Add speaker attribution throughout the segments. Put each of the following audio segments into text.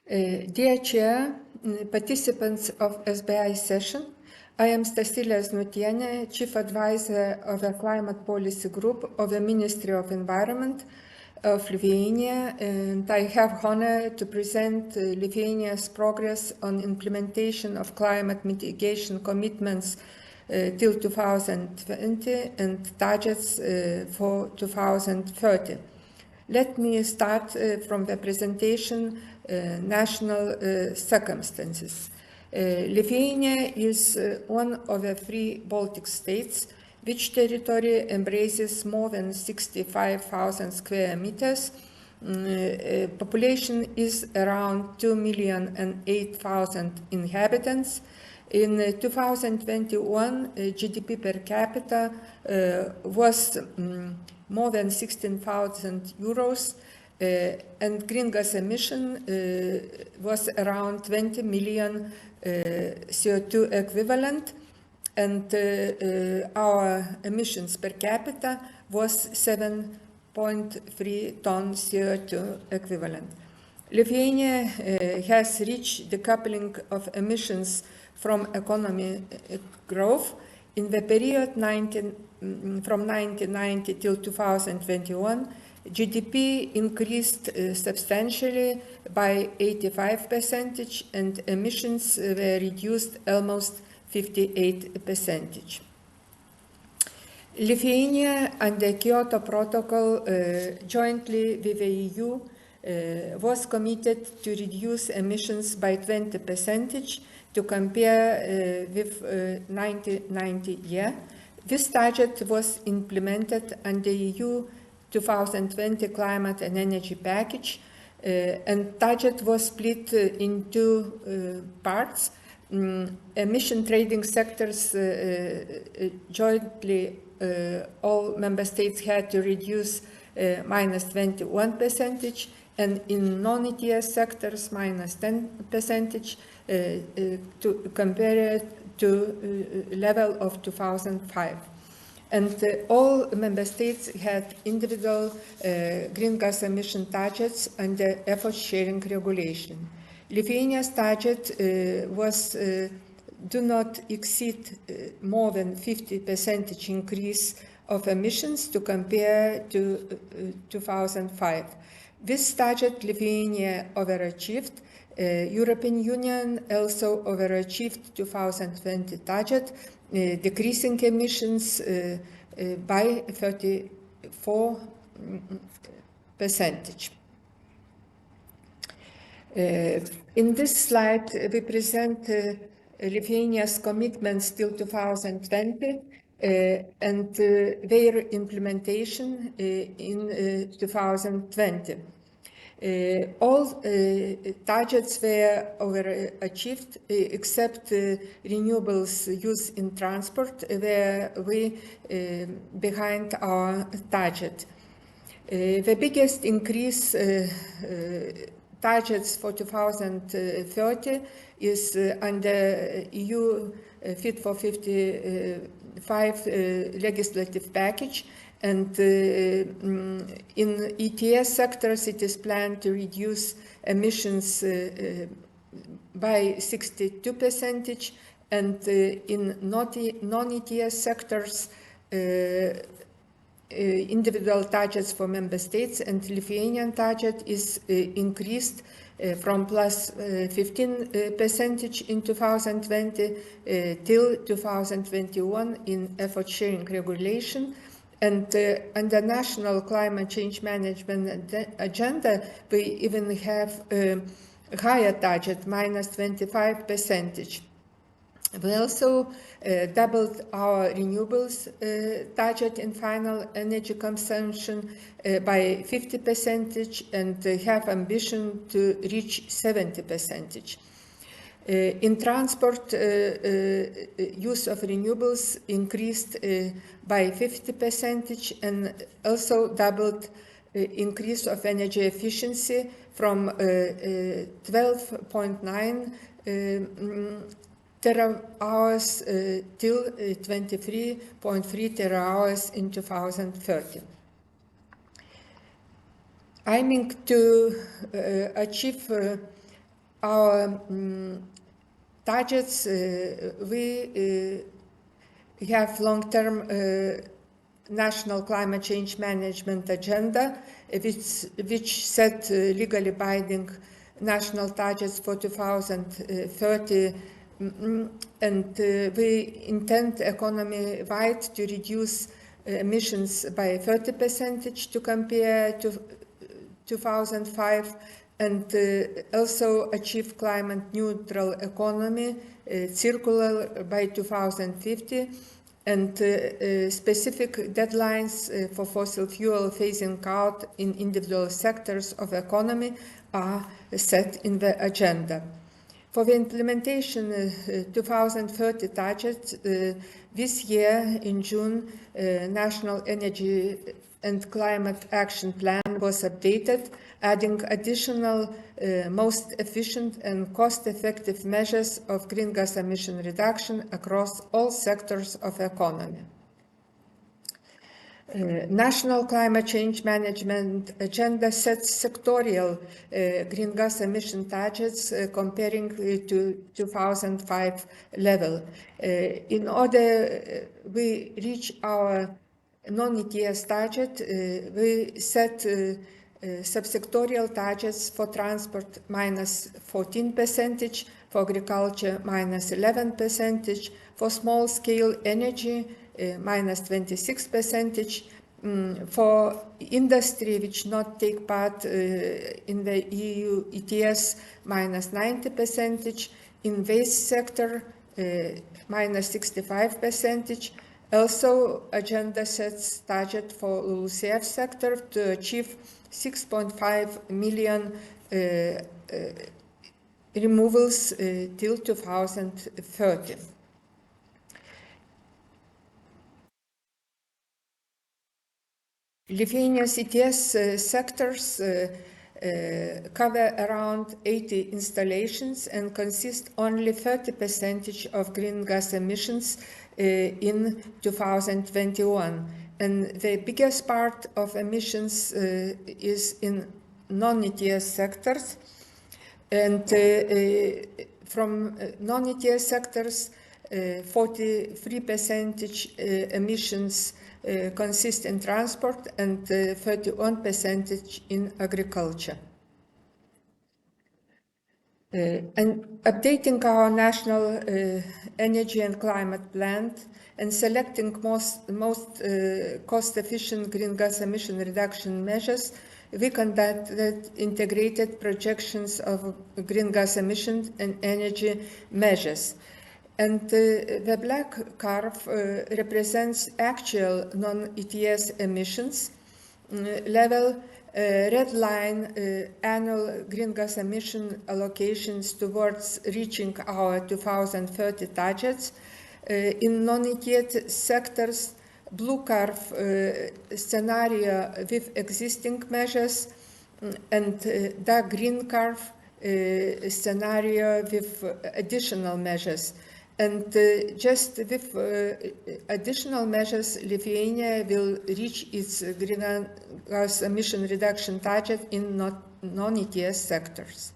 Speaker 1: Dear Chair, participants of SBI session, I am Stasilia Znutienė, Chief Advisor of the Climate Policy Group of the Ministry of Environment of Lithuania, and I have honor to present Lithuania's progress on implementation of climate mitigation commitments till 2020 and targets for 2030. Let me start from the presentation national circumstances. Lithuania is one of the three Baltic states which territory embraces more than 65,000 square meters. Population is around 2,008,000 inhabitants. In 2021, GDP per capita was more than 16,000 euros, and green gas emission was around 20 million CO2 equivalent, and our emissions per capita was 7.3 tons CO2 equivalent. Lithuania has reached decoupling of emissions from economic growth. In the period from 1990 till 2021, GDP increased substantially by 85% and emissions were reduced almost 58%. Lithuania, under Kyoto Protocol, jointly with the EU, was committed to reduce emissions by 20% to compare with 1990 year. This target was implemented under EU 2020 Climate and Energy Package, and target was split in two parts. Emission trading sectors jointly, all member states had to reduce minus 21%, and in non-ETS sectors minus 10%, to compare it to level of 2005. And all member states had individual green gas emission targets under effort sharing regulation. Lithuania's target was do not exceed more than 50% increase of emissions to compare to 2005. This target Lithuania overachieved. European Union also overachieved 2020 target, decreasing emissions by 34%. In this slide, we present Lithuania's commitments till 2020 and their implementation in 2020. All targets were overachieved except renewables use in transport, where we behind our target. The biggest increase targets for 2030 is under EU Fit for 55 legislative package. And in ETS sectors, it is planned to reduce emissions by 62%, and in non-ETS sectors, individual targets for member states and Lithuanian target is increased from plus 15% in 2020 till 2021 in effort sharing regulation. And under national climate change management agenda, we even have a higher target, minus 25%. We also doubled our renewables target in final energy consumption by 50% and have ambition to reach 70%. In transport, use of renewables increased by 50% and also doubled increase of energy efficiency from 12.9 terawatt-hours till 23.3 terawatt-hours in 2030. Aiming to achieve our targets, we have long-term national climate change management agenda, which set legally binding national targets for 2030, and we intend economy-wide to reduce emissions by 30% to compare to 2005, and also achieve climate neutral economy, circular by 2050, and specific deadlines for fossil fuel phasing out in individual sectors of economy are set in the agenda. For the implementation 2030 targets, this year in June, National Energy and Climate Action Plan was updated, adding additional most efficient and cost-effective measures of green gas emission reduction across all sectors of economy. National Climate Change Management Agenda sets sectorial green gas emission targets comparing to 2005 level. In order we reach our non-ETS target, we set subsectorial targets for transport -14%, for agriculture -11%, for small-scale energy -26%, for industry which not take part in the EU ETS -90%, in waste sector -65%. Also, agenda sets target for LULUCF sector to achieve 6.5 million removals till 2030. Lithuania's ETS sectors cover around 80 installations and consist only 30% of green gas emissions in 2021. And the biggest part of emissions is in non-ETS sectors. And from non-ETS sectors, 43% emissions consist in transport and 31% in agriculture. And updating our national energy and climate plan and selecting most cost-efficient green gas emission reduction measures, we conducted integrated projections of green gas emissions and energy measures. And the black curve represents actual non-ETS emissions level. Red line, annual green gas emission allocations towards reaching our 2030 targets. In non-ETS sectors, blue curve scenario with existing measures, and dark green curve scenario with additional measures. And just with additional measures, Lithuania will reach its greenhouse emission reduction target in non-ETS sectors.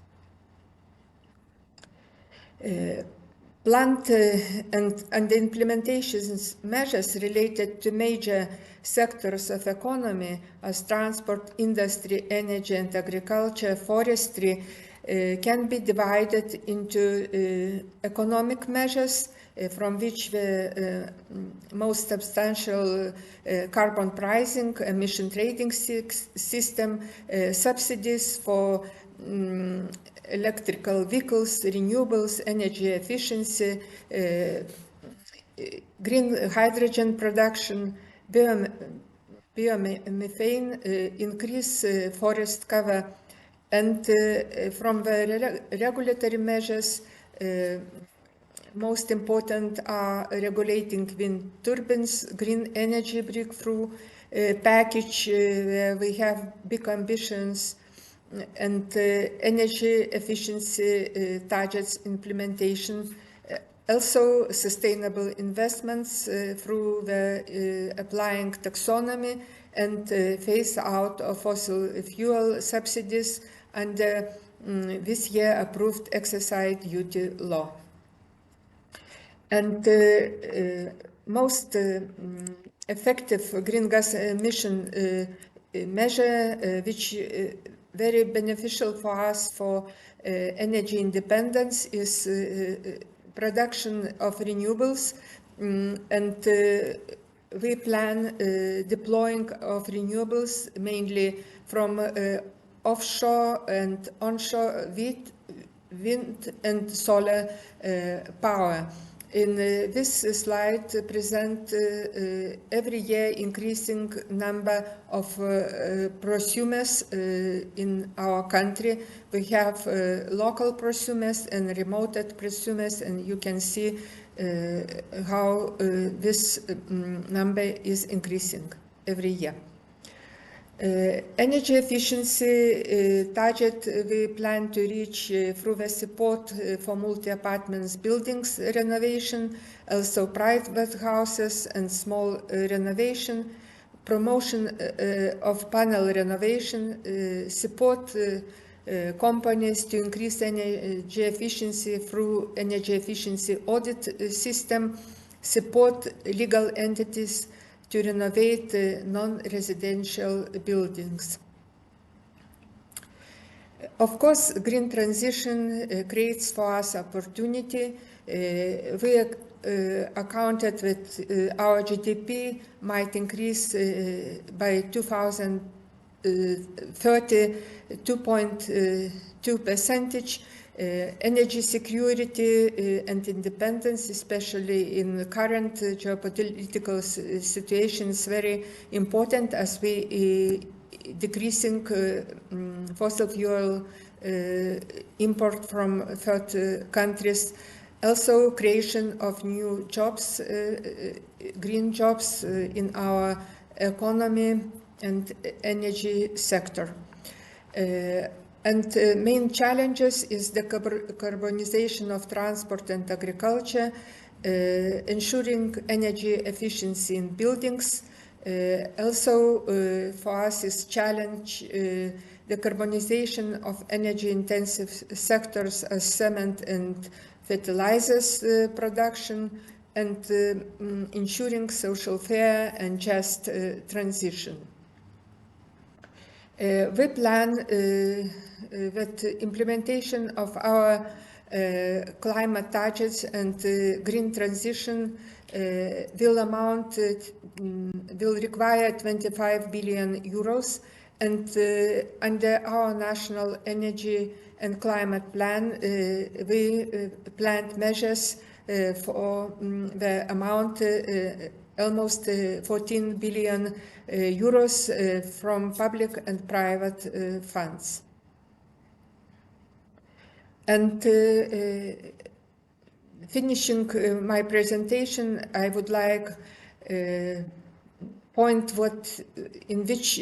Speaker 1: Planned and the implementation measures related to major sectors of economy as transport, industry, energy and agriculture, forestry, can be divided into economic measures, from which the most substantial carbon pricing, emission trading system, subsidies for electrical vehicles, renewables, energy efficiency, green hydrogen production, biomethane, increase forest cover. And from the regulatory measures, most important are regulating wind turbines, green energy breakthrough package, where we have big ambitions, and energy efficiency targets implementation. Also, sustainable investments through the applying taxonomy and phase out of fossil fuel subsidies, and this year approved exercise duty law. And most effective green gas emission measure, which very beneficial for us for energy independence, is production of renewables, and we plan deploying of renewables mainly from offshore and onshore wind and solar power. In this slide present every year increasing number of prosumers in our country. We have local prosumers and remote prosumers, and you can see how this number is increasing every year. Energy efficiency target we plan to reach through the support for multi-apartments buildings renovation, also private houses and small renovation, promotion of panel renovation, support companies to increase energy efficiency through energy efficiency audit system, support legal entities to renovate non-residential buildings. Of course, green transition creates for us opportunity. We accounted with our GDP might increase by 2030 2.2%. Energy security and independence, especially in the current geopolitical situation, is very important as we decreasing fossil fuel import from third countries. Also, creation of new jobs, green jobs in our economy and energy sector. And main challenges is the carbonization of transport and agriculture, ensuring energy efficiency in buildings. Also, for us is challenge the carbonization of energy-intensive sectors as cement and fertilizers production, and ensuring social fair and just transition. We plan that implementation of our climate targets and green transition will require 25 billion euros, and under our national energy and climate plan, we planned measures for the amount almost 14 billion euros from public and private funds. And finishing my presentation, I would like point in which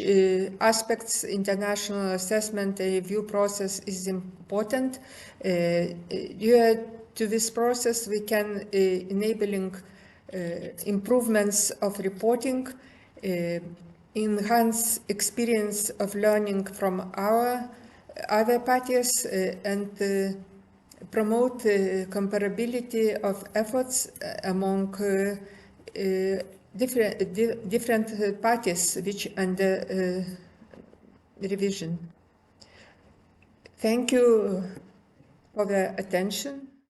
Speaker 1: aspects international assessment review process is important. Due to this process, we can enabling improvements of reporting, enhance experience of learning from our other parties, and promote comparability of efforts among different parties which under revision. Thank you for the attention.